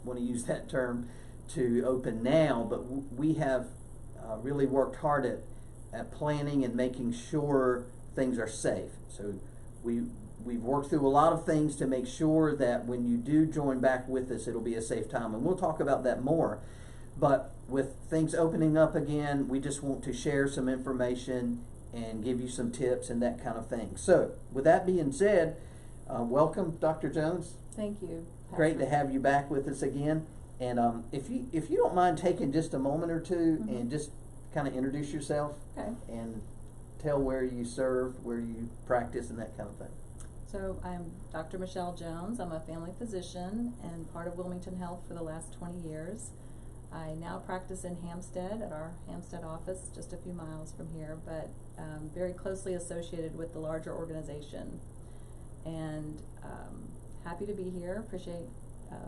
want to use that term, to open now, but we have really worked hard at planning and making sure things are safe. So we've worked through a lot of things to make sure that when you do join back with us, it'll be a safe time, and we'll talk about that more. But with things opening up again, we just want to share some information and give you some tips and that kind of thing. So with that being said, welcome, Dr. Jones. Thank you, Pastor. Great to have you back with us again. And if you don't mind taking just a moment or two and just kind of introduce yourself and tell where you serve, where you practice, and that kind of thing. So I'm Dr. Michelle Jones. I'm a family physician and part of Wilmington Health for the last 20 years. I now practice in Hampstead at our Hampstead office, just a few miles from here, but very closely associated with the larger organization. And happy to be here. Appreciate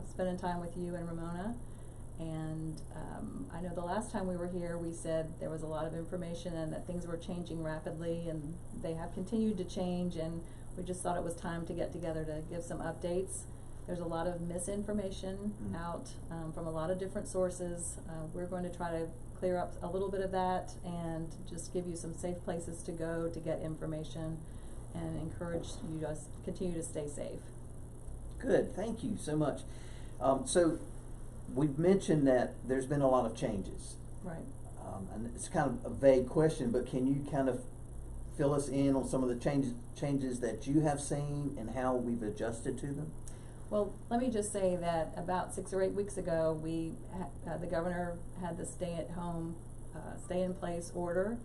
spending time with you and Ramona. And I know the last time we were here, we said there was a lot of information and that things were changing rapidly, and they have continued to change, and we just thought it was time to get together to give some updates. There's a lot of misinformation out from a lot of different sources. We're going to try to clear up a little bit of that and just give you some safe places to go to get information and encourage you to continue to stay safe. Good, thank you so much. So we've mentioned that there's been a lot of changes. Right. And it's kind of a vague question, but can you kind of fill us in on some of the changes that you have seen and how we've adjusted to them? Well, let me just say that about 6 or 8 weeks ago, the governor had the stay-at-home, stay-in-place order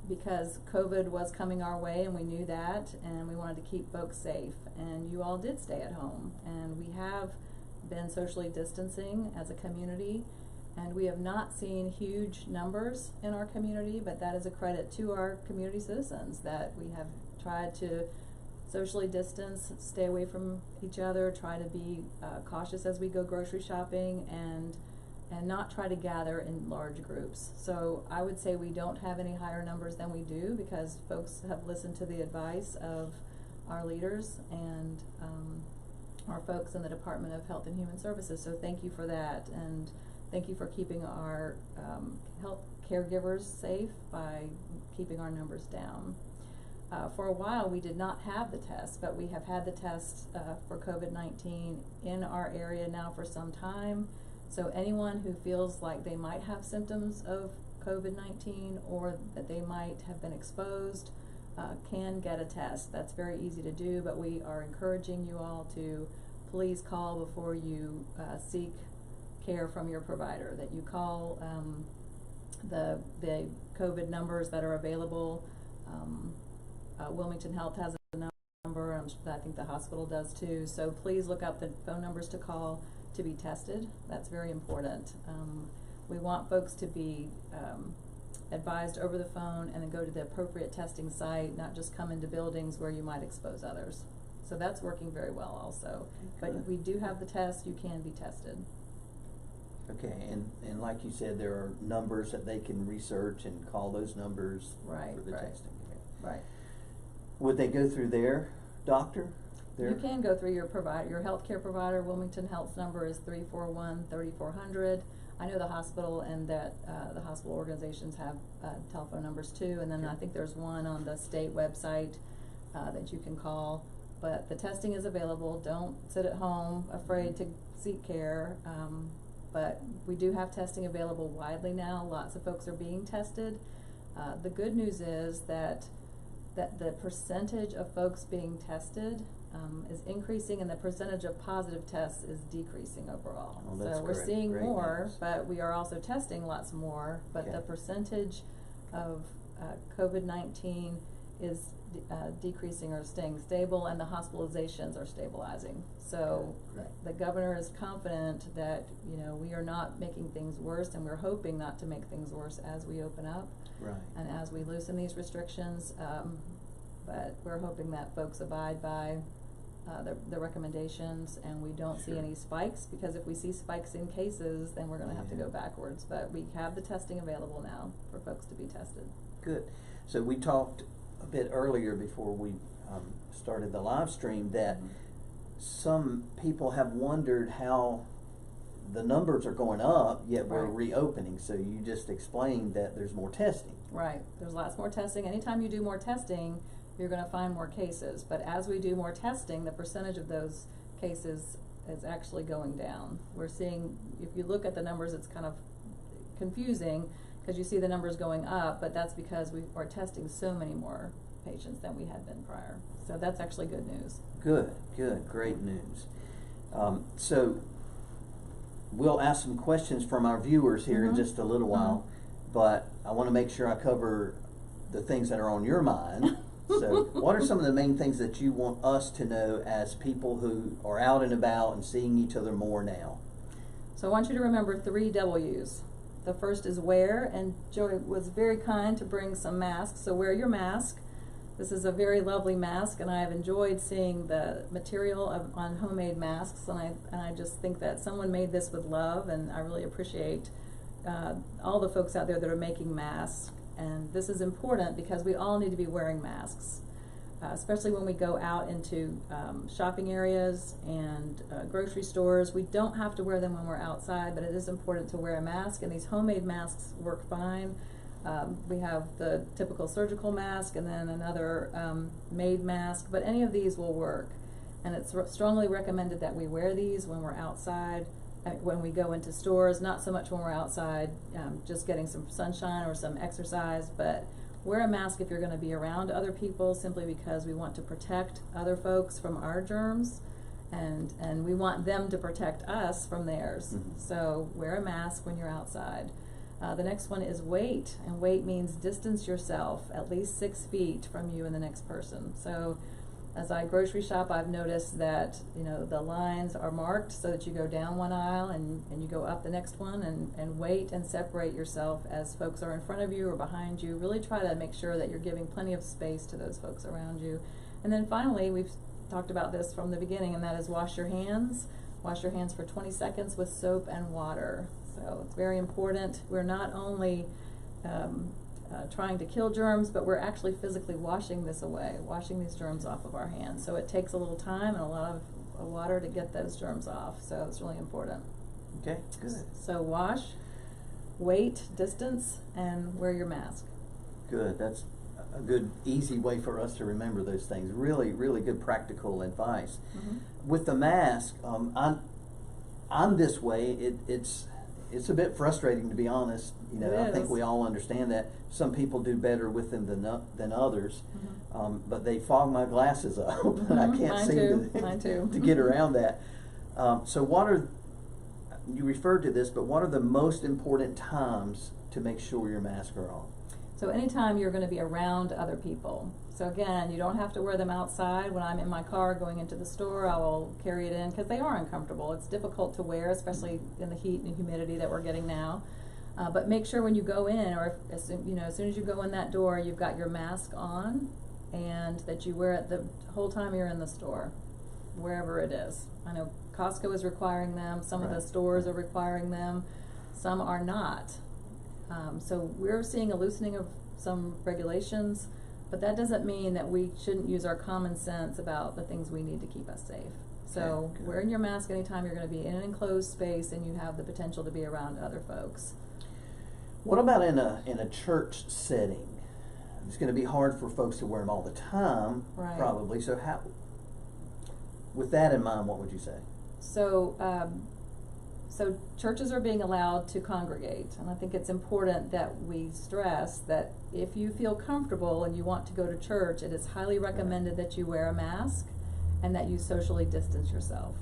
because COVID was coming our way, and we knew that, and we wanted to keep folks safe. And you all did stay at home, and we have been socially distancing as a community, and we have not seen huge numbers in our community, but that is a credit to our community citizens that we have tried to socially distance, stay away from each other, try to be cautious as we go grocery shopping, and not try to gather in large groups. So I would say we don't have any higher numbers than we do because folks have listened to the advice of our leaders and our folks in the Department of Health and Human Services. So thank you for that, and thank you for keeping our health caregivers safe by keeping our numbers down. For a while, we did not have the test, but we have had the test for COVID-19 in our area now for some time. So anyone who feels like they might have symptoms of COVID-19 or that they might have been exposed can get a test. That's very easy to do, but we are encouraging you all to please call before you seek care from your provider, that you call the COVID numbers that are available. Wilmington Health has a number, I think the hospital does too, so please look up the phone numbers to call to be tested. That's very important. We want folks to be advised over the phone and then go to the appropriate testing site, not just come into buildings where you might expose others. So that's working very well also. Okay. But we do have the test, you can be tested. Okay, and like you said, there are numbers that they can research and call those numbers for the testing. Okay. Right. Would they go through their doctor? You can go through your provider, your healthcare provider. Wilmington Health's number is 341-3400. I know the hospital and that the hospital organizations have telephone numbers too, and then I think there's one on the state website that you can call. But the testing is available. Don't sit at home afraid to seek care. But we do have testing available widely now. Lots of folks are being tested. The good news is that the percentage of folks being tested is increasing, and the percentage of positive tests is decreasing overall. Oh, that's so we're great. seeing Great more, news. but we are also testing lots more. But Okay. the percentage of COVID-19 is decreasing or staying stable, and the hospitalizations are stabilizing. So Right. the governor is confident that we are not making things worse, and we're hoping not to make things worse as we open up. Right. And as we loosen these restrictions, but we're hoping that folks abide by the recommendations, and we don't see any spikes, because if we see spikes in cases, then we're going to have to go backwards. But we have the testing available now for folks to be tested. Good. So we talked a bit earlier before we started the live stream that some people have wondered how the numbers are going up, yet we're Right. reopening. So you just explained that there's more testing. Right, there's lots more testing. Anytime you do more testing, you're gonna find more cases. But as we do more testing, the percentage of those cases is actually going down. We're seeing, if you look at the numbers, it's kind of confusing, because you see the numbers going up, but that's because we are testing so many more patients than we had been prior. So that's actually good news. Good, great news. So we'll ask some questions from our viewers here in just a little while, but I want to make sure I cover the things that are on your mind. So what are some of the main things that you want us to know as people who are out and about and seeing each other more now? So I want you to remember 3 W's. The first is wear, and Joey was very kind to bring some masks, so wear your mask. This is a very lovely mask, and I have enjoyed seeing the material on homemade masks, and I just think that someone made this with love, and I really appreciate all the folks out there that are making masks. And this is important because we all need to be wearing masks, especially when we go out into shopping areas and grocery stores. We don't have to wear them when we're outside, but it is important to wear a mask, and these homemade masks work fine. We have the typical surgical mask and then another made mask, but any of these will work. And it's strongly recommended that we wear these when we're outside, when we go into stores, not so much when we're outside just getting some sunshine or some exercise, but wear a mask if you're going to be around other people, simply because we want to protect other folks from our germs, and we want them to protect us from theirs. So wear a mask when you're outside. The next one is wait, and wait means distance yourself at least 6 feet from you and the next person. So as I grocery shop, I've noticed that, you know, the lines are marked so that you go down one aisle and you go up the next one, and wait and separate yourself as folks are in front of you or behind you. Really try to make sure that you're giving plenty of space to those folks around you. And then finally, we've talked about this from the beginning, and that is wash your hands. Wash your hands for 20 seconds with soap and water. So it's very important. We're not only trying to kill germs, but we're actually physically washing this away, washing these germs off of our hands. So it takes a little time and a lot of water to get those germs off. So it's really important. Okay, good. So wash, wait, distance, and wear your mask. Good. That's a good, easy way for us to remember those things. Really, really good practical advice. With the mask, I'm this way. It's a bit frustrating, to be honest. You know, I think we all understand that. Some people do better with them than others, but they fog my glasses up, and I can't Mine too. to get around that. So you referred to this, but what are the most important times to make sure your masks are on? So anytime you're going to be around other people. So again, you don't have to wear them outside. When I'm in my car going into the store, I will carry it in because they are uncomfortable. It's difficult to wear, especially in the heat and humidity that we're getting now. But make sure when you go in, or as soon as you go in that door, you've got your mask on, and that you wear it the whole time you're in the store, wherever it is. I know Costco is requiring them. Some of the stores are requiring them. Some are not. So we're seeing a loosening of some regulations, but that doesn't mean that we shouldn't use our common sense about the things we need to keep us safe. So wearing your mask anytime you're going to be in an enclosed space and you have the potential to be around other folks. What about in a church setting? It's going to be hard for folks to wear them all the time, probably. So with that in mind, what would you say? So churches are being allowed to congregate, and I think it's important that we stress that if you feel comfortable and you want to go to church, it is highly recommended that you wear a mask and that you socially distance yourself.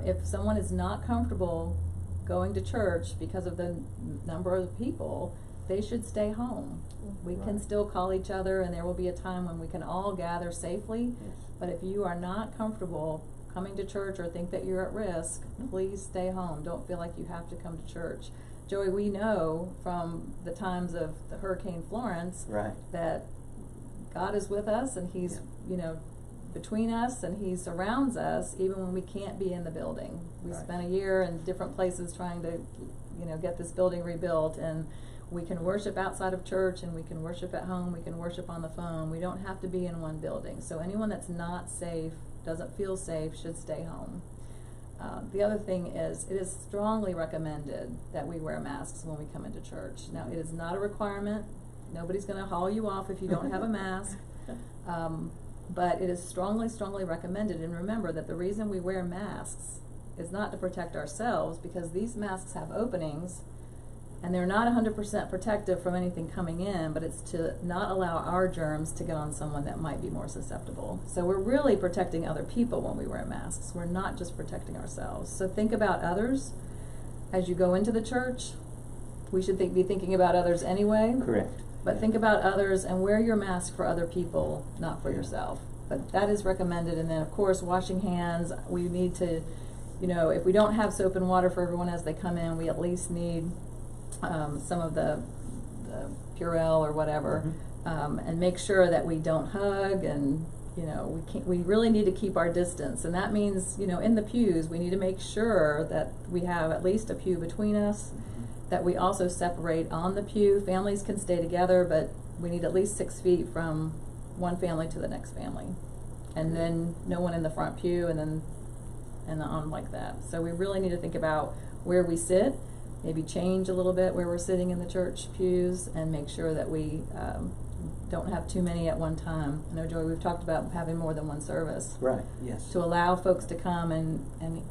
If someone is not comfortable going to church because of the number of people, they should stay home. We can still call each other, and there will be a time when we can all gather safely, but if you are not comfortable coming to church or think that you're at risk, please stay home. Don't feel like you have to come to church. Joey, we know from the times of the Hurricane Florence that God is with us, and He's between us, and He surrounds us even when we can't be in the building. We spent a year in different places trying to get this building rebuilt, and we can worship outside of church, and we can worship at home, we can worship on the phone. We don't have to be in one building. So anyone that's not safe, doesn't feel safe, should stay home. The other thing is, it is strongly recommended that we wear masks when we come into church. Now, it is not a requirement. Nobody's going to haul you off if you don't have a mask. But it is strongly, strongly recommended. And remember that the reason we wear masks is not to protect ourselves, because these masks have openings, and they're not 100% protective from anything coming in, but it's to not allow our germs to get on someone that might be more susceptible. So we're really protecting other people when we wear masks. We're not just protecting ourselves. So think about others as you go into the church. We should be thinking about others anyway. Correct. But think about others and wear your mask for other people, not for yourself. But that is recommended. And then, of course, washing hands. We need to, if we don't have soap and water for everyone as they come in, we at least need some of the Purell or whatever, and make sure that we don't hug, and we really need to keep our distance. And that means, in the pews, we need to make sure that we have at least a pew between us, that we also separate on the pew. Families can stay together, but we need at least 6 feet from one family to the next family, and then no one in the front pew, and on like that. So we really need to think about where we sit, maybe change a little bit where we're sitting in the church pews, and make sure that we don't have too many at one time. I know, Joey, we've talked about having more than one service. Right, yes. To allow folks to come and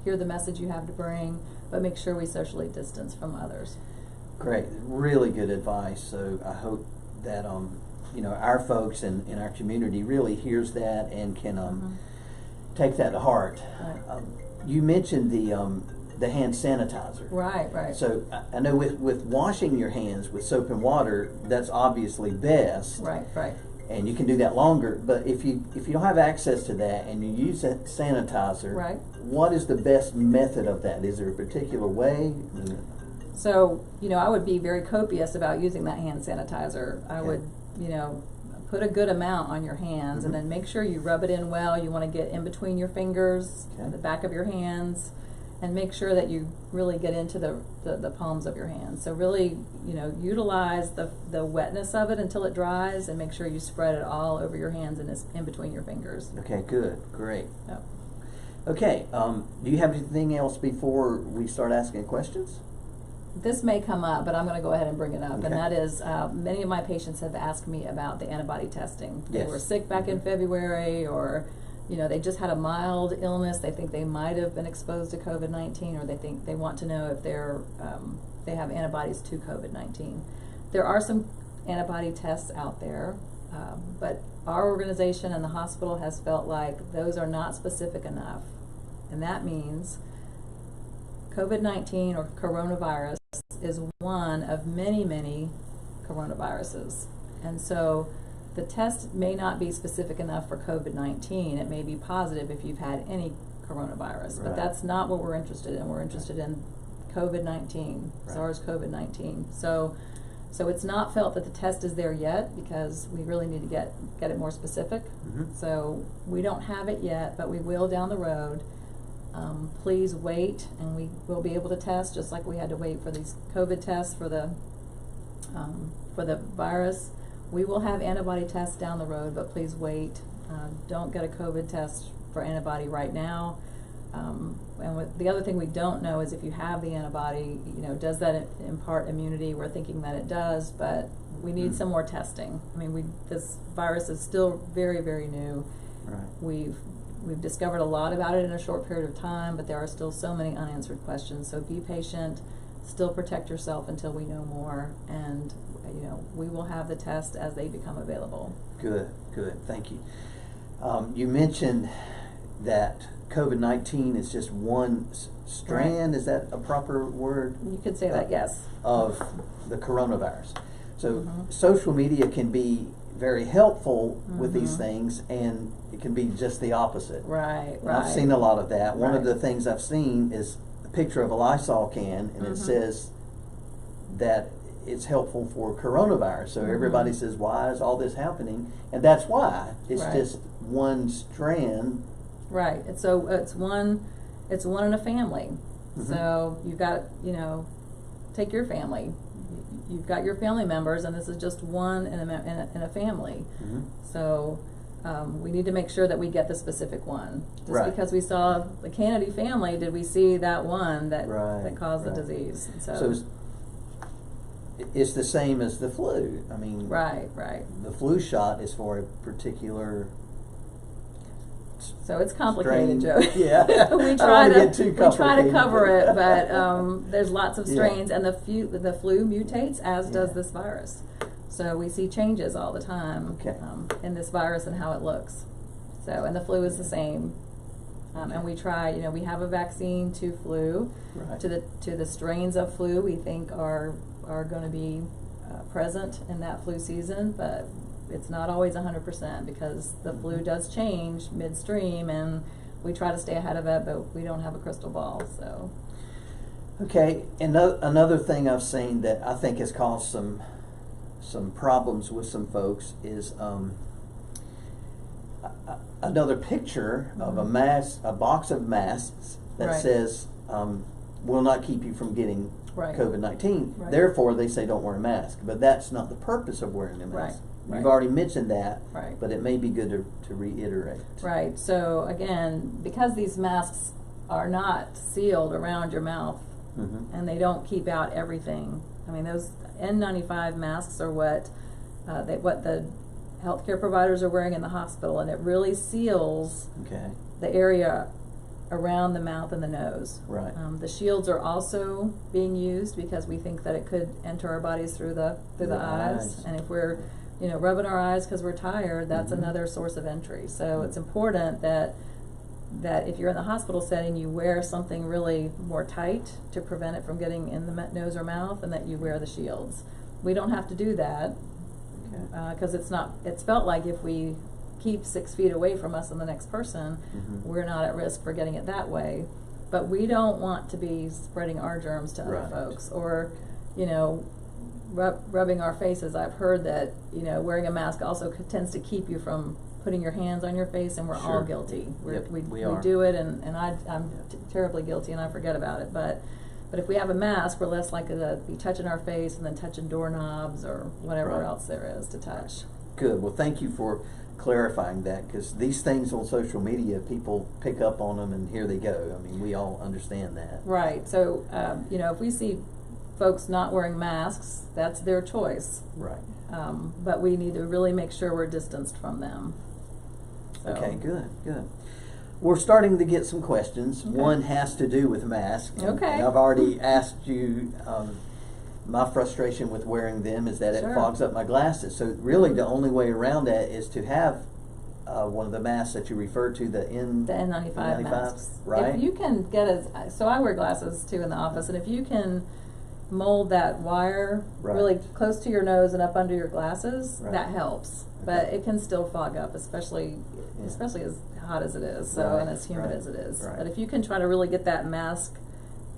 hear the message you have to bring, but make sure we socially distance from others. Great, really good advice. So I hope that our folks in our community really hears that and can take that to heart. Right. You mentioned the hand sanitizer. Right. So I know with washing your hands with soap and water, that's obviously best. Right. And you can do that longer. But if you don't have access to that and you use that sanitizer, Right. What is the best method of that? Is there a particular way? So, I would be very copious about using that hand sanitizer. I would, put a good amount on your hands, and then make sure you rub it in well. You want to get in between your fingers, the back of your hands, and make sure that you really get into the palms of your hands. So really, utilize the wetness of it until it dries, and make sure you spread it all over your hands and in between your fingers. Okay, good, great. Yep. Okay, do you have anything else before we start asking questions? This may come up, but I'm going to go ahead and bring it up, Okay. and that is, many of my patients have asked me about the antibody testing. They Yes. were sick back in February, or they just had a mild illness. They think they might have been exposed to COVID-19, or they want to know if they have antibodies to COVID-19. There are some antibody tests out there, but our organization and the hospital has felt like those are not specific enough, and that means COVID-19 or coronavirus is one of many, many coronaviruses. And so the test may not be specific enough for COVID-19. It may be positive if you've had any coronavirus, but that's not what we're interested in. We're interested in COVID-19, SARS-CoV-19. So it's not felt that the test is there yet, because we really need to get it more specific. So we don't have it yet, but we will down the road. Please wait, and we will be able to test, just like we had to wait for these COVID tests for the virus. We will have antibody tests down the road, but please wait. Don't get a COVID test for antibody right now. And the other thing we don't know is if you have the antibody, does that impart immunity? We're thinking that it does, but we need some more testing. I mean, this virus is still very, very new. Right. We've discovered a lot about it in a short period of time, but there are still so many unanswered questions. So be patient, still protect yourself until we know more, and we will have the test as they become available. Good, thank you. You mentioned that COVID-19 is just one strand, is that a proper word? You could say that, yes. Of the coronavirus. So social media can be very helpful with these things, and it can be just the opposite. Right. I've seen a lot of that. One of the things I've seen is a picture of a Lysol can, and it says that it's helpful for coronavirus. So everybody says, why is all this happening? And that's why. It's just one strand. Right. And so it's one in a family. So you've got, take your family. You've got your family members, and this is just one in a family. So we need to make sure that we get the specific one. Just Right. because we saw the Kennedy family, did we see that one that caused the Right. disease? And So it's the same as the flu. I mean, right. the flu shot is for a particular So it's complicated, strain. Joe. Yeah. we I don't try wanna to get too we try to complicated. cover it, but there's lots of Yeah. strains, and the flu mutates, as does Yeah. this virus. So we see changes all the time Okay. in this virus and how it looks. So, and the flu is the same. And we try, we have a vaccine to flu, Right. to the strains of flu we think are going to be present in that flu season, but it's not always 100% because the flu does change midstream, and we try to stay ahead of it, but we don't have a crystal ball. So, Okay, and another thing I've seen that I think has caused some problems with some folks is another picture of a box of masks that Right. says will not keep you from getting Right. COVID-19. Right. Therefore, they say don't wear a mask, but that's not the purpose of wearing a mask. Right. You've Right. already mentioned that, Right. but it may be good to reiterate. right. So again, because these masks are not sealed around your mouth, Mm-hmm. and they don't keep out everything. I mean, those N95 masks are what the healthcare providers are wearing in the hospital, and it really seals Okay. the area around the mouth and the nose. Right. The shields are also being used because we think that it could enter our bodies through the eyes, and if we're rubbing our eyes because we're tired, that's Mhm. another source of entry. So it's important that if you're in the hospital setting, you wear something really more tight to prevent it from getting in the nose or mouth, and that you wear the shields. We don't have to do that Okay. because it's felt like if we keep 6 feet away from us and the next person, Mhm. we're not at risk for getting it that way. But we don't want to be spreading our germs to other Right. folks, or rubbing our faces. I've heard that wearing a mask also tends to keep you from putting your hands on your face, and we're all Sure. guilty. Yep, We we are. do it, and I'm terribly guilty, and I forget about it. But if we have a mask, we're less likely to be touching our face and then touching doorknobs or whatever Right. else there is to touch. Good. Well, thank you for clarifying that, because these things on social media, people pick up on them and here they go. I mean, we all understand that. Right. So, if we see folks not wearing masks, that's their choice. Right. But we need to really make sure we're distanced from them. So. Okay, good. We're starting to get some questions. Okay. One has to do with masks. Okay. And I've already asked you, my frustration with wearing them is that Sure. it fogs up my glasses. So really the only way around that is to have one of the masks that you referred to, the N95 masks. Right? If you can so I wear glasses too in the office, and if you can mold that wire Right. really close to your nose and up under your glasses, Right. that helps. Okay. But it can still fog up, especially as hot as it is, so Right, and as humid right, as it is. right. But if you can try to really get that mask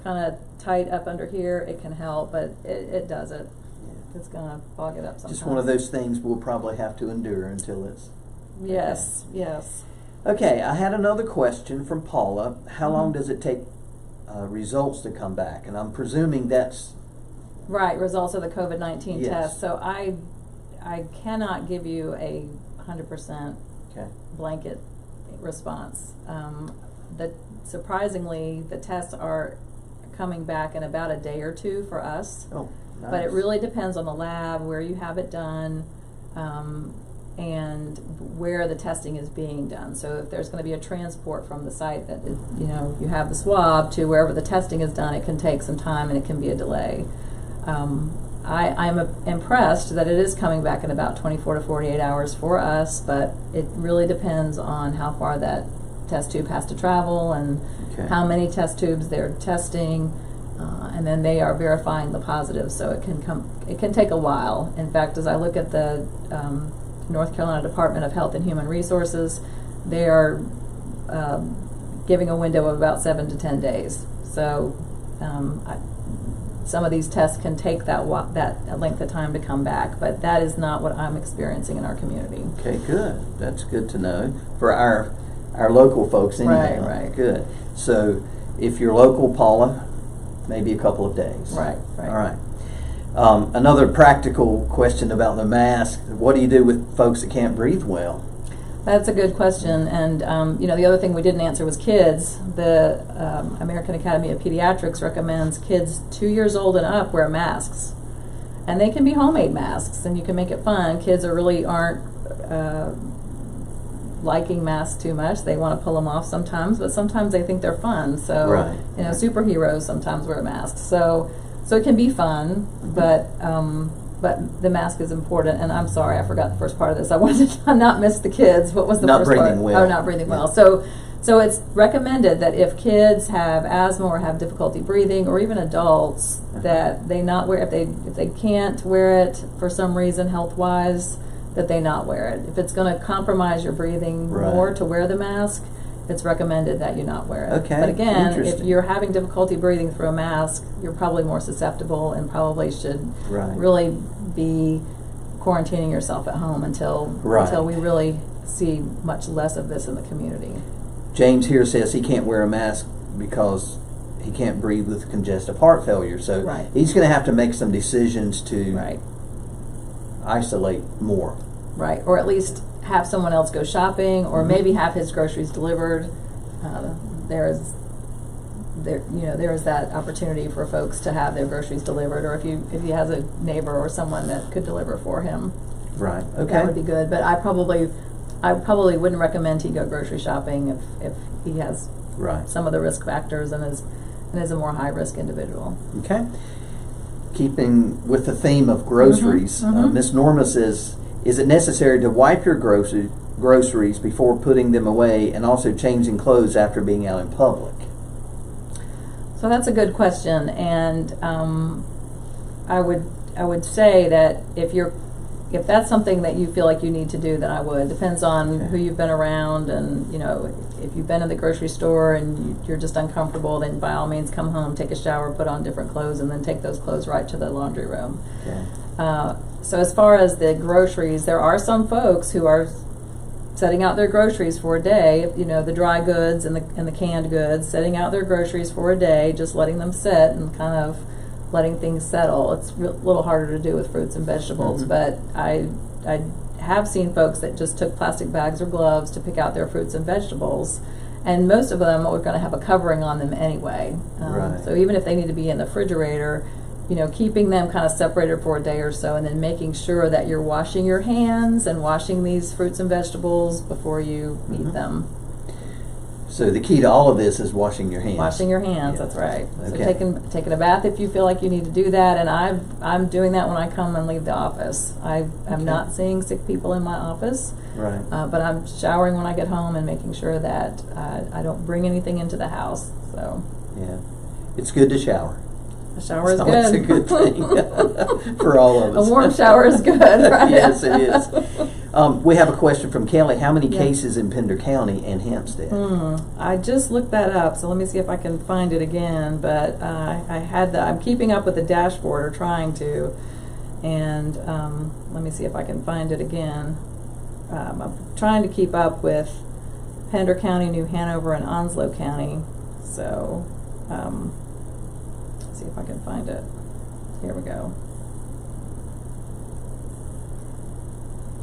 kind of tight up under here, it can help. But it does it. Yeah. It's gonna fog it up sometimes. Just one of those things we'll probably have to endure until it's... Yes. Yes. Okay, I had another question from Paula. How long Mhm. does it take results to come back? And I'm presuming that's... Right, results of the COVID-19 Yes. test. So I cannot give you a 100% Okay. blanket response. Surprisingly, the tests are coming back in about a day or two for us. Oh, nice. But it really depends on the lab, where you have it done, and where the testing is being done. So if there's going to be a transport from the site that you have the swab to wherever the testing is done, it can take some time and it can be a delay. I'm impressed that it is coming back in about 24 to 48 hours for us, but it really depends on how far that test tube has to travel and Okay. how many test tubes they're testing, and then they are verifying the positives. So it can take a while. In fact, as I look at the North Carolina Department of Health and Human Resources, they are giving a window of about 7 to 10 days. So some of these tests can take that length of time to come back, but that is not what I'm experiencing in our community. Okay, good. That's good to know for our local folks anyhow. Right. Good. So if you're local, Paula, maybe a couple of days. Right. All right. Another practical question about the mask. What do you do with folks that can't breathe well? That's a good question, and the other thing we didn't answer was kids. The American Academy of Pediatrics recommends kids 2 years old and up wear masks, and they can be homemade masks, and you can make it fun. Kids aren't liking masks too much. They want to pull them off sometimes, but sometimes they think they're fun. So right. Superheroes sometimes wear masks. So it can be fun, but the mask is important. And I'm sorry, I forgot the first part of this. I wanted to not miss the kids. What was the not first part? Breathing well. Oh, not breathing well. So it's recommended that if kids have asthma or have difficulty breathing, or even adults, that they not wear, if they can't wear it for some reason health-wise, that they not wear it. If it's going to compromise your breathing more to wear the mask, it's recommended that you not wear it. Okay. But again, if you're having difficulty breathing through a mask, you're probably more susceptible and probably should really be quarantining yourself at home until we really see much less of this in the community. James here says he can't wear a mask because he can't breathe with congestive heart failure. So he's going to have to make some decisions to isolate more. Right, or at least have someone else go shopping, or maybe have his groceries delivered. There is that opportunity for folks to have their groceries delivered, or if he has a neighbor or someone that could deliver for him. Right. Okay. That would be good. But I probably wouldn't recommend he go grocery shopping if he has some of the risk factors and is a more high risk individual. Okay. Keeping with the theme of groceries, Miss Norma says, is it necessary to wipe your groceries before putting them away, and also changing clothes after being out in public? So that's a good question, and I would say that if that's something that you feel like you need to do, then I would. Depends on who you've been around, and if you've been in the grocery store and you're just uncomfortable, then by all means come home, take a shower, put on different clothes, and then take those clothes right to the laundry room. Okay. So as far as the groceries, there are some folks who are setting out their groceries for a day, the dry goods and the canned goods, setting out their groceries for a day, just letting them sit and kind of letting things settle. It's a little harder to do with fruits and vegetables, but I have seen folks that just took plastic bags or gloves to pick out their fruits and vegetables, and most of them are going to have a covering on them anyway. So even if they need to be in the refrigerator, keeping them kind of separated for a day or so, and then making sure that you're washing your hands and washing these fruits and vegetables before you eat them. So the key to all of this is washing your hands. Washing your hands, that's right. Okay. So taking a bath if you feel like you need to do that, and I'm doing that when I come and leave the office. I'm not seeing sick people in my office, but I'm showering when I get home and making sure that I don't bring anything into the house. So it's good to shower. A shower is good. It's a good thing for all of us. A warm shower is good, right? Yes, it is. We have a question from Kelly. How many cases in Pender County and Hempstead? I just looked that up, so let me see if I can find it again. But I'm keeping up with the dashboard, or trying to, and let me see if I can find it again. I'm trying to keep up with Pender County, New Hanover, and Onslow County. So. See if I can find it. Here we go.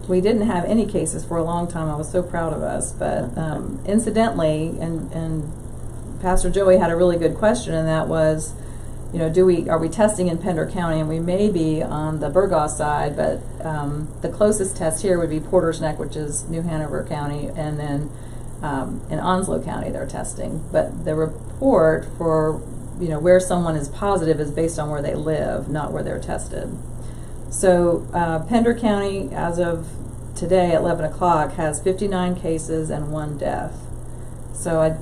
We didn't have any cases for a long time. I was so proud of us. But incidentally, and Pastor Joey had a really good question, and that was, are we testing in Pender County? And we may be on the Burgos side, but the closest test here would be Porter's Neck, which is New Hanover County, and then in Onslow County they're testing. But the report for where someone is positive is based on where they live, not where they're tested. So Pender County, as of today at 11 o'clock, has 59 cases and 1 death. So I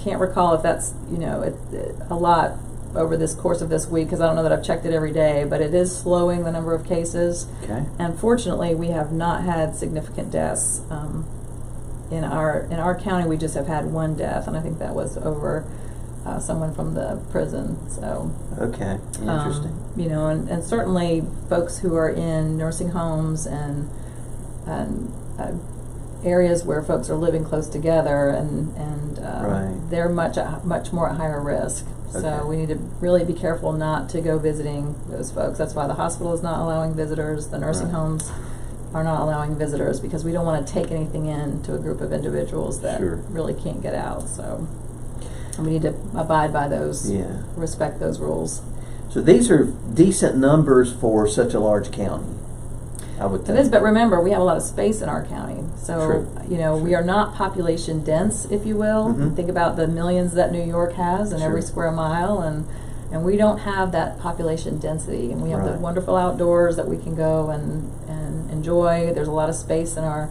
can't recall if that's a lot over this course of this week, because I don't know that I've checked it every day, but it is slowing the number of cases. Okay. And fortunately, we have not had significant deaths. In our county, we just have had 1 death, and I think that was over someone from the prison. So okay, interesting. And certainly folks who are in nursing homes and areas where folks are living close together, and they're much more at higher risk. Okay. So we need to really be careful not to go visiting those folks. That's why the hospital is not allowing visitors. The nursing homes, are not allowing visitors because we don't want to take anything in to a group of individuals that Sure. really can't get out. So we need to abide by those, respect those rules. So these are decent numbers for such a large county, I would think. It is, but remember, we have a lot of space in our county. So, True. We are not population dense, if you will. Mhm. Think about the millions that New York has in every Sure. square mile, and we don't have that population density. And we have the Right. wonderful outdoors that we can go and enjoy. There's a lot of space in our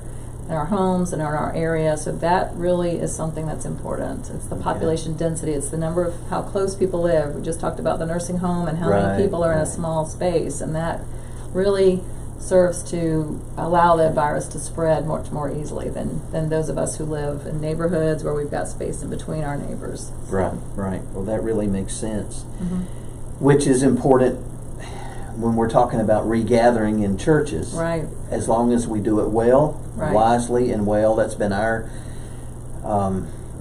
homes and in our area, so that really is something that's important. It's the Okay. population density. It's the number of how close people live. We just talked about the nursing home and how Right, many people are in a right. small space, and that really serves to allow the virus to spread much more easily than those of us who live in neighborhoods where we've got space in between our neighbors. Right, right. Well, that really makes sense. Mm-hmm. Which is important when we're talking about regathering in churches. Right. As long as we do it well, Right. wisely and well. That's been our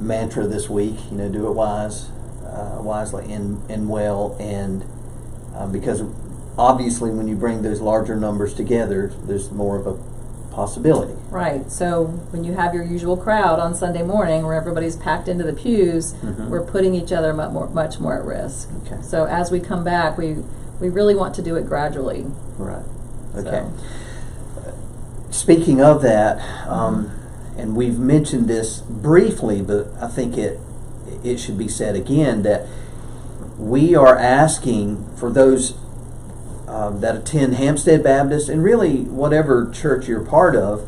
mantra this week. Do it wisely and well. And because obviously, when you bring those larger numbers together, there's more of a possibility. Right. So when you have your usual crowd on Sunday morning where everybody's packed into the pews, Mhm. we're putting each other much more at risk. Okay. So as we come back, we really want to do it gradually. Right. So- Okay. Speaking of that, and we've mentioned this briefly, but I think it should be said again that we are asking for those that attend Hampstead Baptist and really whatever church you're part of,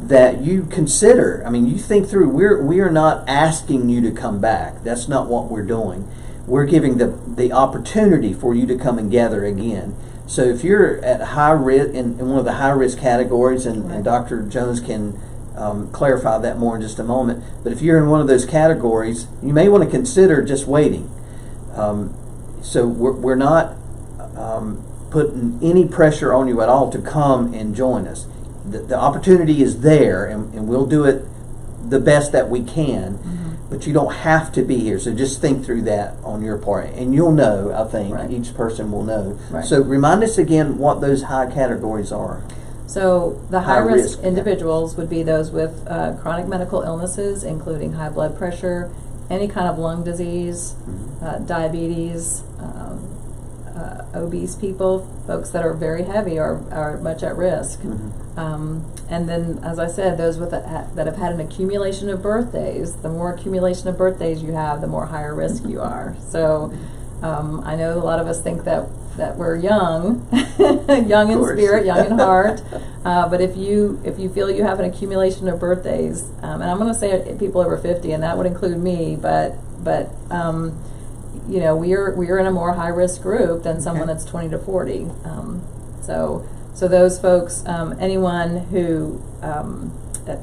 that you consider. I mean, you think through. We are not asking you to come back. That's not what we're doing. We're giving the opportunity for you to come and gather again. So if you're at high risk in one of the high risk categories, and Right. Dr. Jones can clarify that more in just a moment. But if you're in one of those categories, you may want to consider just waiting. So we're not putting any pressure on you at all to come and join us. The opportunity is there, and we'll do it the best that we can. Mm-hmm. But you don't have to be here, so just think through that on your part. And you'll know, I think, Right. each person will know. Right. So remind us again what those high categories are. So the High high-risk risk, individuals would be those with chronic medical illnesses, including high blood pressure, any kind of lung disease, diabetes, obese people, folks that are very heavy are much at risk. Mhm. And then, as I said, those with that have had an accumulation of birthdays. The more accumulation of birthdays you have, the more higher risk you are. So I know a lot of us think that we're young, young in spirit, young in heart. But if you feel you have an accumulation of birthdays, and I'm going to say people over 50, and that would include me, but we're in a more high risk group than someone that's 20 to 40. So those folks, anyone who,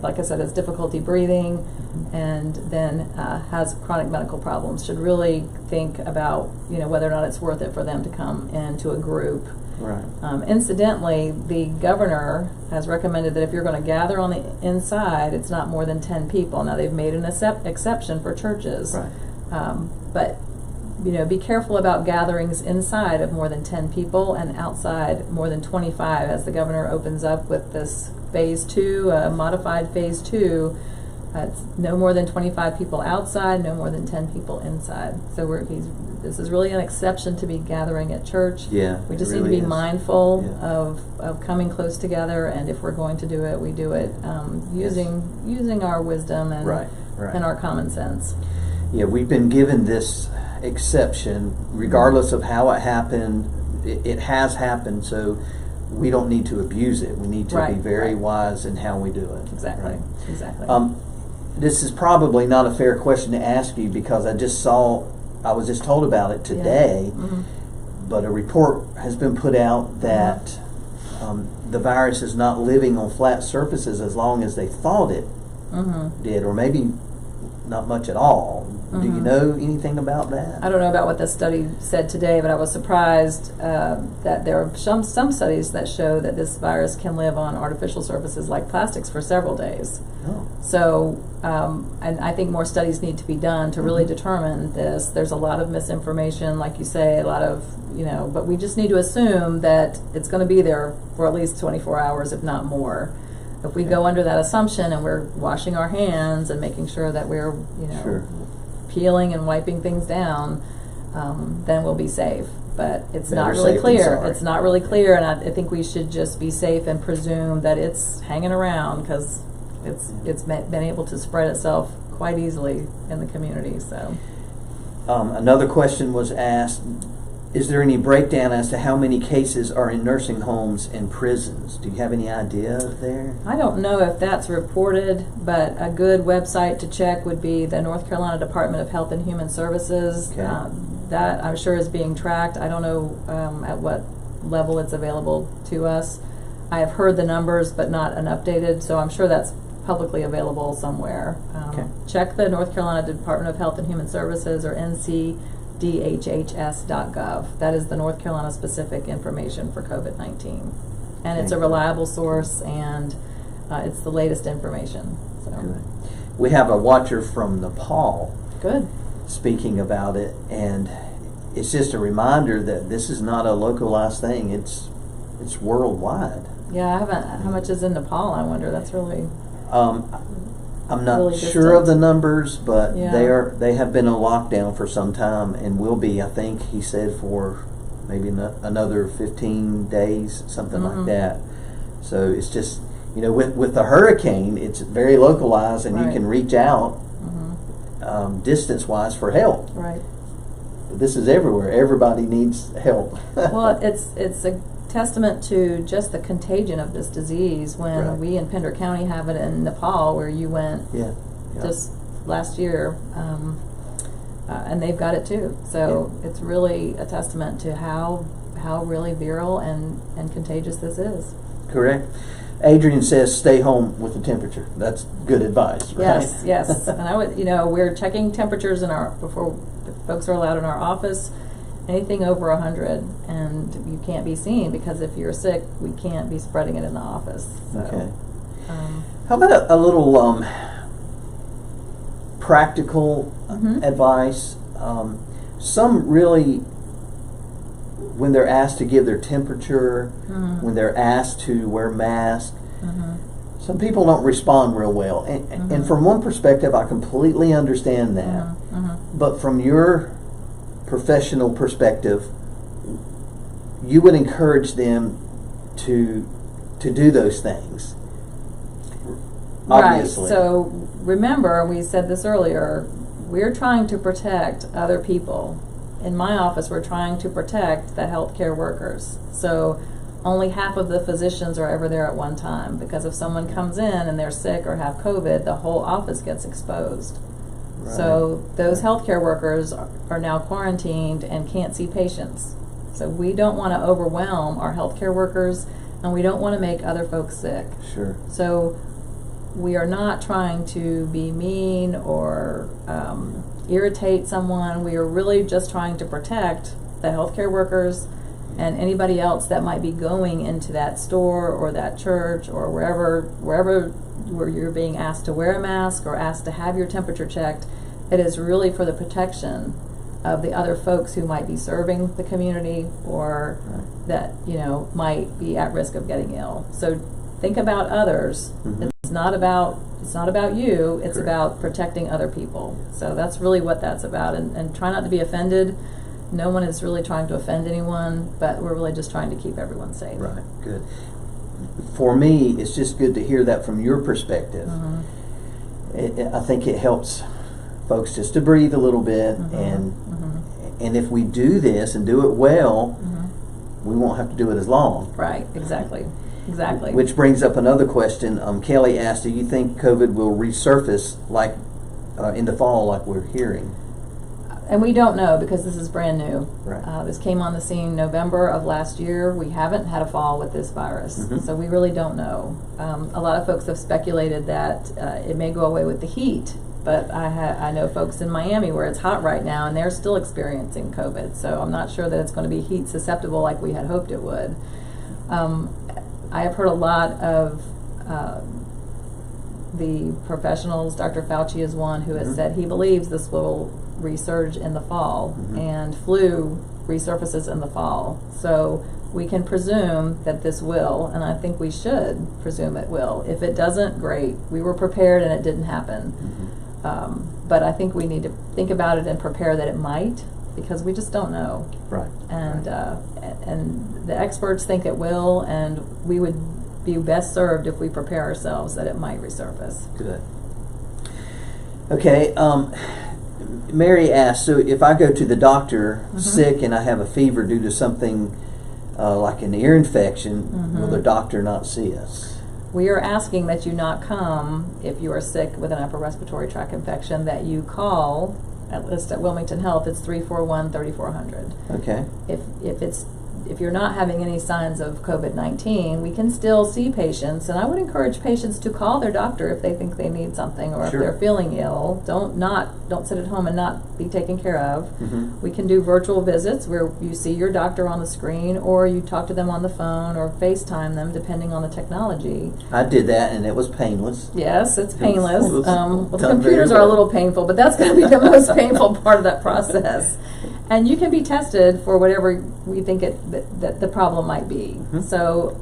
like I said, has difficulty breathing and then has chronic medical problems should really think about whether or not it's worth it for them to come into a group. Right. Incidentally, the governor has recommended that if you're going to gather on the inside, it's not more than 10 people. Now they've made an exception for churches, Right. but be careful about gatherings inside of more than 10 people and outside more than 25 as the governor opens up with this phase 2, modified phase 2. It's no more than 25 people outside, no more than 10 people inside. So this is really an exception to be gathering at church. Yeah, We it just really need to be is. mindful Yeah. of coming close together, and if we're going to do it, we do it using our wisdom and Right. and our common sense. Yeah, we've been given this exception, regardless of how it happened. It has happened, so we don't need to abuse it. We need to Right, be very right. wise in how we do it. Exactly. Right. Exactly. This is probably not a fair question to ask you because I was just told about it today, Mhm. but a report has been put out that the virus is not living on flat surfaces as long as they thought it Mhm. did, or maybe not much at all. Do you Mhm. know anything about that? I don't know about what the study said today, but I was surprised that there are some studies that show that this virus can live on artificial surfaces like plastics for several days. Oh. So, and I think more studies need to be done to really determine this. There's a lot of misinformation, like you say, a lot of, but we just need to assume that it's going to be there for at least 24 hours, if not more. If we go under that assumption and we're washing our hands and making sure that we're, Sure. peeling and wiping things down, then we'll be safe. But it's Better not really safe than clear. sorry. It's not really clear, and I think we should just be safe and presume that it's hanging around because it's been able to spread itself quite easily in the community. So, Another question was asked, is there any breakdown as to how many cases are in nursing homes and prisons? Do you have any idea there? I don't know if that's reported, but a good website to check would be the North Carolina Department of Health and Human Services. Okay. That I'm sure is being tracked. I don't know at what level it's available to us. I have heard the numbers, but not an updated, so I'm sure that's publicly available somewhere. Okay. Check the North Carolina Department of Health and Human Services, or ncdhhs.gov. That is the North Carolina specific information for COVID-19. And it's a reliable source, and it's the latest information. So. Good. We have a watcher from Nepal Good. speaking about it, and it's just a reminder that this is not a localized thing. It's worldwide. Yeah, I haven't. How much is in Nepal? I wonder. That's really. I'm not Really sure of the distant. numbers, but Yeah. they have been in lockdown for some time and will be, I think he said, for maybe another 15 days, something like that. So it's just, with the hurricane, it's very localized, and you Right. can reach out distance-wise for help. Right. But this is everywhere. Everybody needs help. Well, it's a testament to just the contagion of this disease when Right. we in Pender County have it in Nepal, where you went Yeah. just last year, and they've got it too. So it's really a testament to how really viral and contagious this is. Correct. Adrian says stay home with the temperature. That's good advice, right? Yes, yes. And I would, we're checking temperatures before folks are allowed in our office. Anything over 100, and you can't be seen, because if you're sick, we can't be spreading it in the office. So, Okay. How about a little practical advice? Some really, when they're asked to give their temperature, when they're asked to wear masks, some people don't respond real well. And from one perspective, I completely understand that. But from your professional perspective, you would encourage them to do those things. Obviously. Right. So remember, we said this earlier, we're trying to protect other people. In my office, we're trying to protect the healthcare workers. So only half of the physicians are ever there at one time, because if someone comes in and they're sick or have COVID, the whole office gets exposed. Right. So those healthcare workers are now quarantined and can't see patients. So we don't want to overwhelm our healthcare workers, and we don't want to make other folks sick. Sure. So we are not trying to be mean or irritate someone. We are really just trying to protect the healthcare workers and anybody else that might be going into that store or that church or wherever where you're being asked to wear a mask or asked to have your temperature checked. It is really for the protection of the other folks who might be serving the community or that might be at risk of getting ill. So think about others. It's not about you. It's Correct. about protecting other people. So that's really what that's about. And try not to be offended. No one is really trying to offend anyone, but we're really just trying to keep everyone safe. Right. Good. For me, it's just good to hear that from your perspective. I think it helps folks just to breathe a little bit, and if we do this and do it well, we won't have to do it as long. Right. Exactly. Exactly. Which brings up another question. Kelly asked, do you think COVID will resurface like in the fall like we're hearing? And we don't know, because this is brand new. Right. This came on the scene November of last year. We haven't had a fall with this virus, so we really don't know. A lot of folks have speculated that it may go away with the heat, But I know folks in Miami where it's hot right now, and they're still experiencing COVID. So I'm not sure that it's going to be heat susceptible like we had hoped it would. I have heard a lot of the professionals. Dr. Fauci is one who has said he believes this will resurge in the fall, and flu resurfaces in the fall. So we can presume that this will, and I think we should presume it will. If it doesn't, great. We were prepared and it didn't happen. But I think we need to think about it and prepare that it might, because we just don't know. Right. And and the experts think it will, and we would be best served if we prepare ourselves that it might resurface. Good. Okay. Mary asked, so if I go to the doctor sick and I have a fever due to something like an ear infection, will the doctor not see us? We are asking that you not come if you are sick with an upper respiratory tract infection, that you call, at least at Wilmington Health, it's 341-3400. Okay. If you're not having any signs of COVID-19, we can still see patients, and I would encourage patients to call their doctor if they think they need something, or if they're feeling ill. Don't sit at home and not be taken care of. We can do virtual visits where you see your doctor on the screen, or you talk to them on the phone, or FaceTime them, depending on the technology. I did that, and it was painless. Yes, it's painless. Well, the computers are a little painful, but that's going to be the most painful part of that process. And you can be tested for whatever we think that the problem might be. So,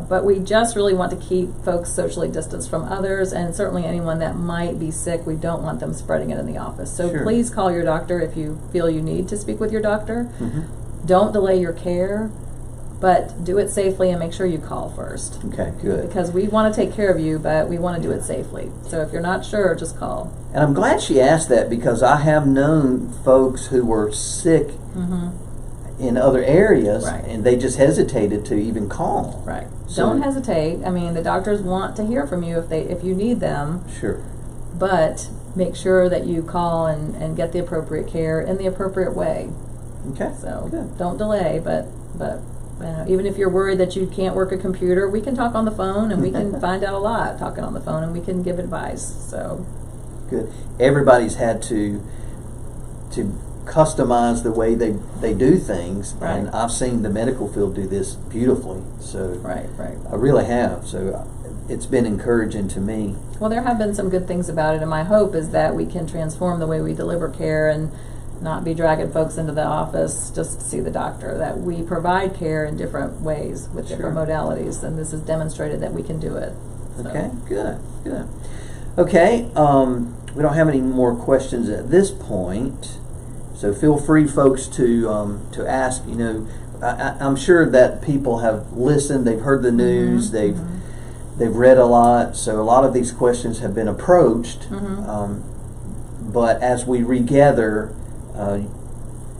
but we just really want to keep folks socially distanced from others, and certainly anyone that might be sick, we don't want them spreading it in the office. So please call your doctor if you feel you need to speak with your doctor. Don't delay your care, but do it safely and make sure you call first. Okay, good. Because we want to take care of you, but we want to do it safely. So if you're not sure, just call. And I'm glad she asked that, because I have known folks who were sick in other areas, and they just hesitated to even call. Right. So, don't hesitate. I mean, the doctors want to hear from you if you need them. Sure. But make sure that you call and get the appropriate care in the appropriate way. Okay. So good. Don't delay, but even if you're worried that you can't work a computer, we can talk on the phone, and we can find out a lot talking on the phone, and we can give advice. So good. Everybody's had to customize the way they do things, and I've seen the medical field do this beautifully. So I really have. So it's been encouraging to me. Well, there have been some good things about it, and my hope is that we can transform the way we deliver care and not be dragging folks into the office just to see the doctor, that we provide care in different ways with different modalities, and this has demonstrated that we can do it. So. Okay, good. Okay, we don't have any more questions at this point, so feel free, folks, to ask. You know, I'm sure that people have listened, they've heard the news, they've read a lot, so a lot of these questions have been approached, but as we regather,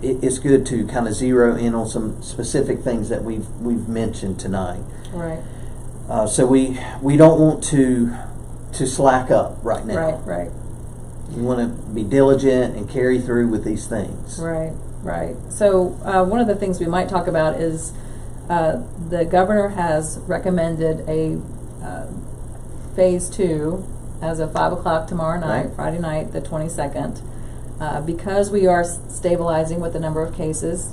it's good to kind of zero in on some specific things that we've mentioned tonight. Right. So we don't want to slack up right now. Right. We want to be diligent and carry through with these things. Right. So one of the things we might talk about is the governor has recommended a phase 2 as of 5 o'clock tomorrow night, Friday night, the 22nd. Because we are stabilizing with the number of cases,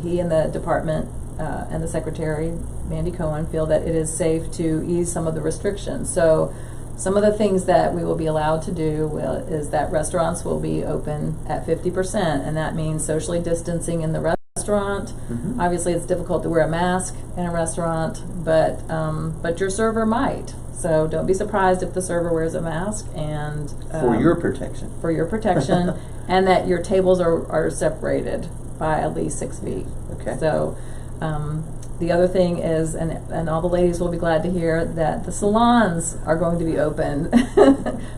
he and the department and the secretary, Mandy Cohen, feel that it is safe to ease some of the restrictions. So some of the things that we will be allowed to do is that restaurants will be open at 50%, and that means socially distancing in the restaurant. Obviously, it's difficult to wear a mask in a restaurant, but your server might. So don't be surprised if the server wears a mask, and for your protection. And that your tables are separated by at least 6 feet. Okay. So the other thing is, and all the ladies will be glad to hear, that the salons are going to be open,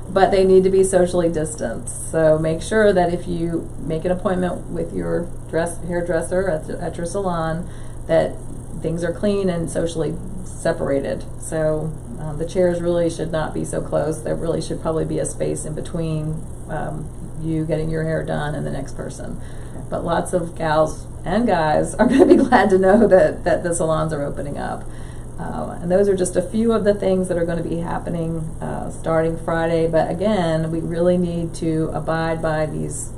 but they need to be socially distanced. So make sure that if you make an appointment with your hairdresser at your salon, that things are clean and socially separated. So the chairs really should not be so close. There really should probably be a space in between you getting your hair done and the next person. But lots of gals and guys are going to be glad to know that the salons are opening up. And those are just a few of the things that are going to be happening starting Friday. But again, we really need to abide by these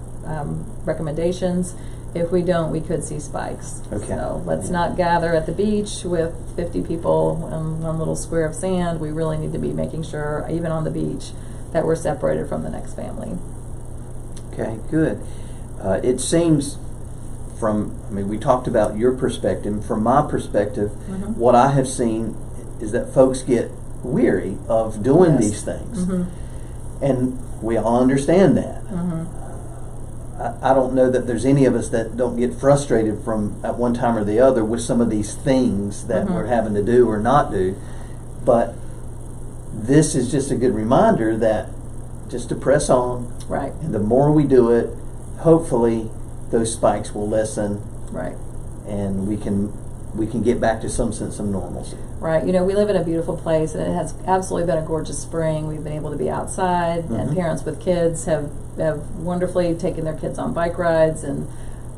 recommendations. If we don't, we could see spikes. Okay. So let's not gather at the beach with 50 people in one little square of sand. We really need to be making sure, even on the beach, that we're separated from the next family. Okay, good. It seems we talked about your perspective. From my perspective, what I have seen is that folks get weary of doing these things. And we all understand that. I don't know that there's any of us that don't get frustrated from at one time or the other with some of these things that we're having to do or not do. But this is just a good reminder that just to press on. Right. And the more we do it, hopefully those spikes will lessen. Right. And we can get back to some sense of normalcy. Right. You know, we live in a beautiful place, and it has absolutely been a gorgeous spring. We've been able to be outside, and parents with kids have wonderfully taken their kids on bike rides and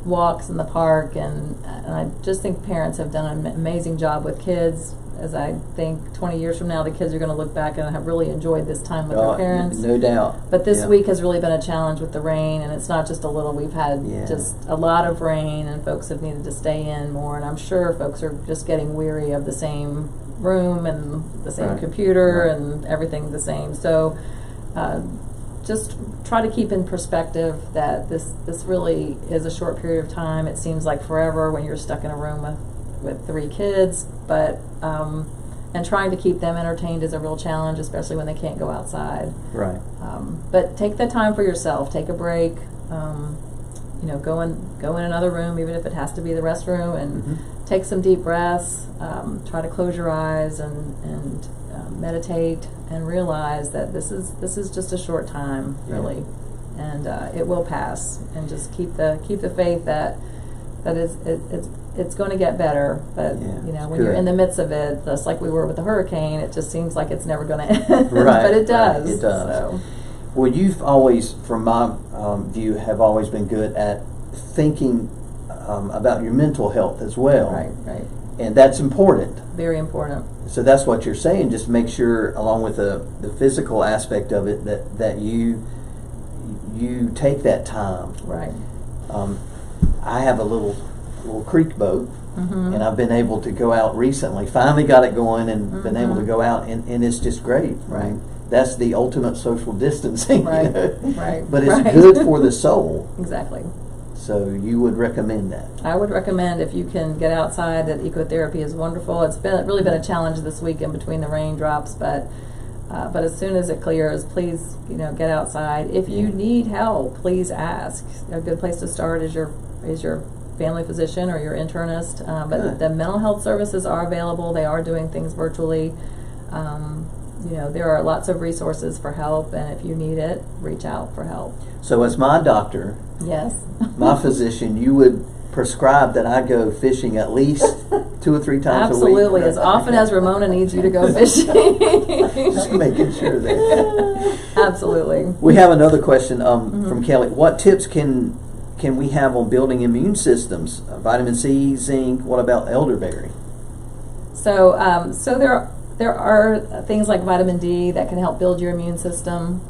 walks in the park, and I just think parents have done an amazing job with kids. As I think 20 years from now, the kids are going to look back and have really enjoyed this time with their parents. No doubt. But this week has really been a challenge with the rain, and it's not just a little. We've had just a lot of rain, and folks have needed to stay in more, and I'm sure folks are just getting weary of the same room and the same computer and everything the same. So just try to keep in perspective that this really is a short period of time. It seems like forever when you're stuck in a room with 3 kids, but and trying to keep them entertained is a real challenge, especially when they can't go outside. Right. But take the time for yourself. Take a break. You know, go in another room, even if it has to be the restroom, and take some deep breaths. Try to close your eyes and meditate and realize that this is just a short time, really, and it will pass. And just keep the faith that it's going to get better. But you know, when you're in the midst of it, just like we were with the hurricane, it just seems like it's never going to end. Right. But it does. Right. It does. So. Well, you've always, from my view, have always been good at thinking about your mental health as well. Right. Right. And that's important. Very important. So that's what you're saying. Just make sure, along with the physical aspect of it, that you take that time. Right. I have a little creek boat, and I've been able to go out recently. Finally got it going, and been able to go out, and it's just great. Right. That's the ultimate social distancing. Right. You know? Right. But it's good for the soul. Exactly. So you would recommend that? I would recommend, if you can get outside, that ecotherapy is wonderful. It's really been a challenge this week in between the raindrops, but as soon as it clears, please get outside. If you need help, please ask. A good place to start is your family physician or your internist. But the mental health services are available. They are doing things virtually. There are lots of resources for help, and if you need it, reach out for help. So as my doctor, yes, my physician, you would prescribe that I go fishing at least 2 or 3 times Absolutely. a week? Absolutely, as often as Ramona needs you to go fishing. Just making sure that. Absolutely. We have another question from Kelly. What tips can we have on building immune systems? Vitamin C, zinc. What about elderberry? So there are things like vitamin D that can help build your immune system.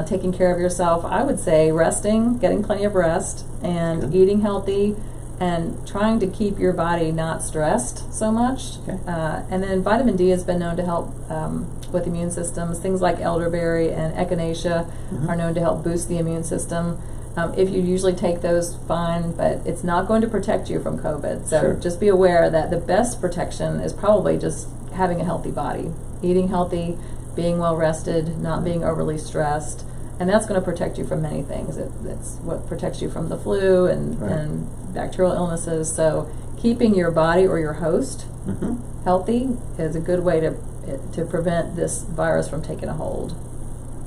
Taking care of yourself, I would say resting, getting plenty of rest, and eating healthy, and trying to keep your body not stressed so much. Okay. And then vitamin D has been known to help with immune systems. Things like elderberry and echinacea are known to help boost the immune system. If you usually take those, fine, but it's not going to protect you from COVID. So just be aware that the best protection is probably just having a healthy body, eating healthy, being well rested, not being overly stressed, and that's going to protect you from many things. It's what protects you from the flu and bacterial illnesses. So keeping your body or your host healthy is a good way to prevent this virus from taking a hold.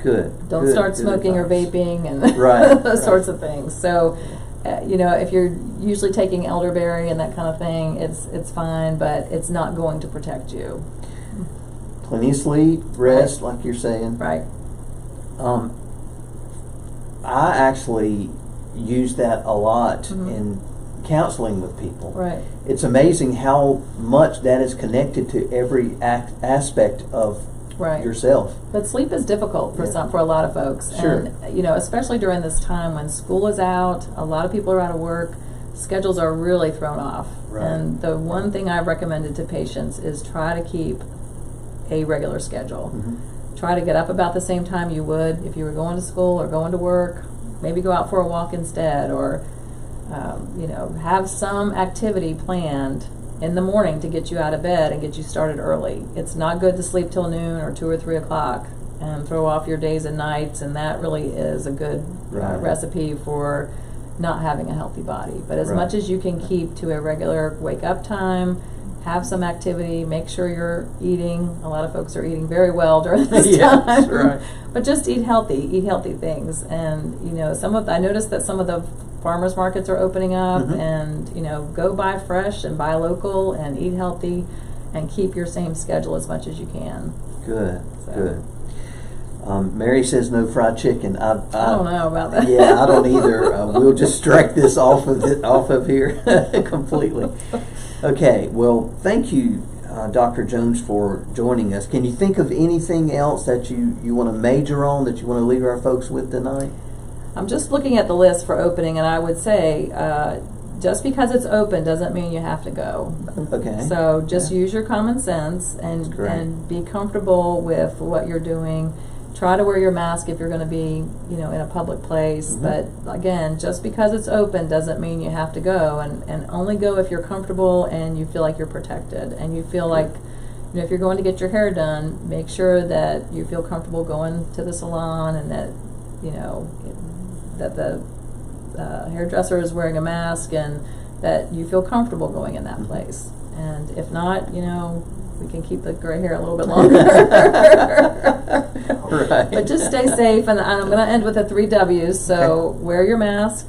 Good. Don't Good. start Good smoking advice. or vaping and Right. those sorts of things. So, if you're usually taking elderberry and that kind of thing, it's fine, but it's not going to protect you. Plenty of sleep, rest, like you're saying. Right. I actually use that a lot counseling with people. Right. It's amazing how much that is connected to every aspect of Right. yourself. But sleep is difficult for for a lot of folks. Sure. And, especially during this time when school is out, a lot of people are out of work, schedules are really thrown off. Right. And the one thing I've recommended to patients is try to keep a regular schedule. Mm-hmm. Try to get up about the same time you would if you were going to school or going to work. Maybe go out for a walk instead, or have some activity planned in the morning to get you out of bed and get you started early. It's not good to sleep till noon or 2 or 3 o'clock and throw off your days and nights, and that really is a good recipe for not having a healthy body. But as much as you can keep to a regular wake up time, have some activity, make sure you're eating. A lot of folks are eating very well during this time. Right. But just eat healthy things. And I noticed that some of the farmers markets are opening up, mm-hmm. and go buy fresh and buy local and eat healthy and keep your same schedule as much as you can. Good. Mary says no fried chicken. I don't know about that. Yeah, I don't either. We'll just strike this off of here completely. Okay, well, thank you, Dr. Jones, for joining us. Can you think of anything else that you want to major on, that you want to leave our folks with tonight? I'm just looking at the list for opening, and I would say just because it's open doesn't mean you have to go. Okay. So just use your common sense and be comfortable with what you're doing. Try to wear your mask if you're going to be, in a public place. Mm-hmm. But again, just because it's open doesn't mean you have to go. And only go if you're comfortable and you feel like you're protected. And you feel like, if you're going to get your hair done, make sure that you feel comfortable going to the salon, and that, that the hairdresser is wearing a mask, and that you feel comfortable going in that place. And if not, we can keep the gray hair a little bit longer. Right. But just stay safe, and I'm going to end with the 3 W's. So wear your mask,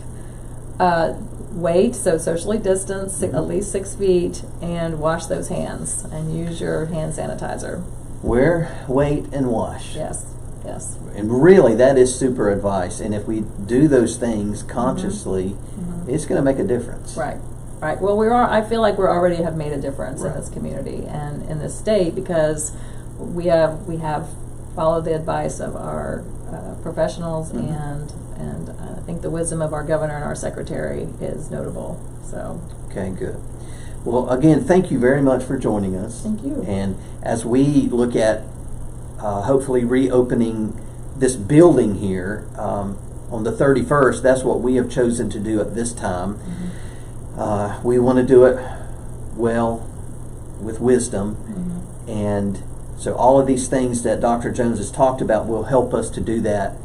wait, so socially distance, at least 6 feet, and wash those hands, and use your hand sanitizer. Wear, wait, and wash. Yes. And really, that is super advice. And if we do those things consciously, mm-hmm. it's going to make a difference. Right. Well, I feel like we already have made a difference in this community and in this state, because we have followed the advice of our professionals, mm-hmm. and I think the wisdom of our governor and our secretary is notable. So. Okay, good. Well, again, thank you very much for joining us. Thank you. And as we look at hopefully reopening this building here on the 31st, that's what we have chosen to do at this time. Mm-hmm. We want to do it well, with wisdom, mm-hmm. and so all of these things that Dr. Jones has talked about will help us to do that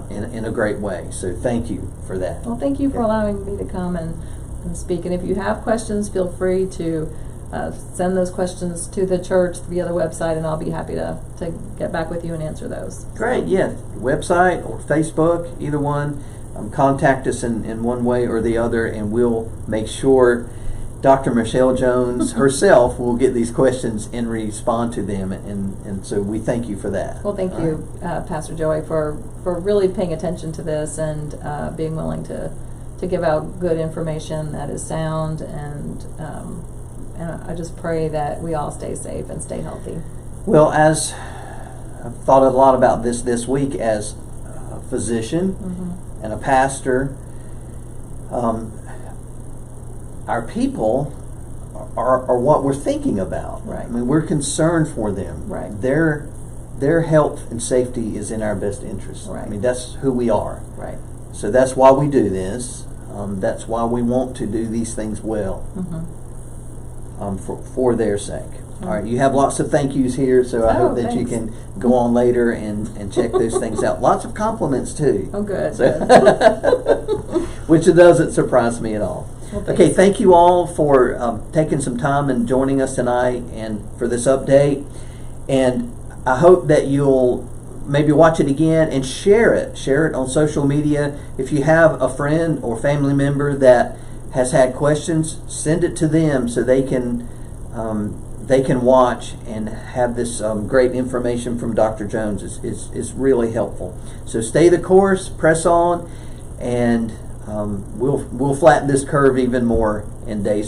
in a great way. So thank you for that. Well, thank you for allowing me to come and speak. And if you have questions, feel free to send those questions to the church via the website, and I'll be happy to get back with you and answer those. Great, yeah. Website or Facebook, either one. Contact us in one way or the other, and we'll make sure Dr. Michelle Jones herself will get these questions and respond to them, and so we thank you for that. Well, thank you, Pastor Joey, for really paying attention to this and being willing to give out good information that is sound, and I just pray that we all stay safe and stay healthy. Well, as I've thought a lot about this week as a physician, mm-hmm. and a pastor, our people are what we're thinking about. Right. I mean, we're concerned for them. Right. Their health and safety is in our best interest. Right. I mean, that's who we are. Right. So that's why we do this. That's why we want to do these things well, mm-hmm. For their sake. Mm-hmm. All right, you have lots of thank yous here, so I hope that you can go on later and check those things out. Lots of compliments too. Oh, good. So which doesn't surprise me at all. Well, okay, thank you all for taking some time and joining us tonight and for this update. And I hope that you'll maybe watch it again and share it. Share it on social media. If you have a friend or family member that has had questions, send it to them so they can watch and have this great information from Dr. Jones. It's really helpful. So stay the course, press on, and we'll flatten this curve even more in days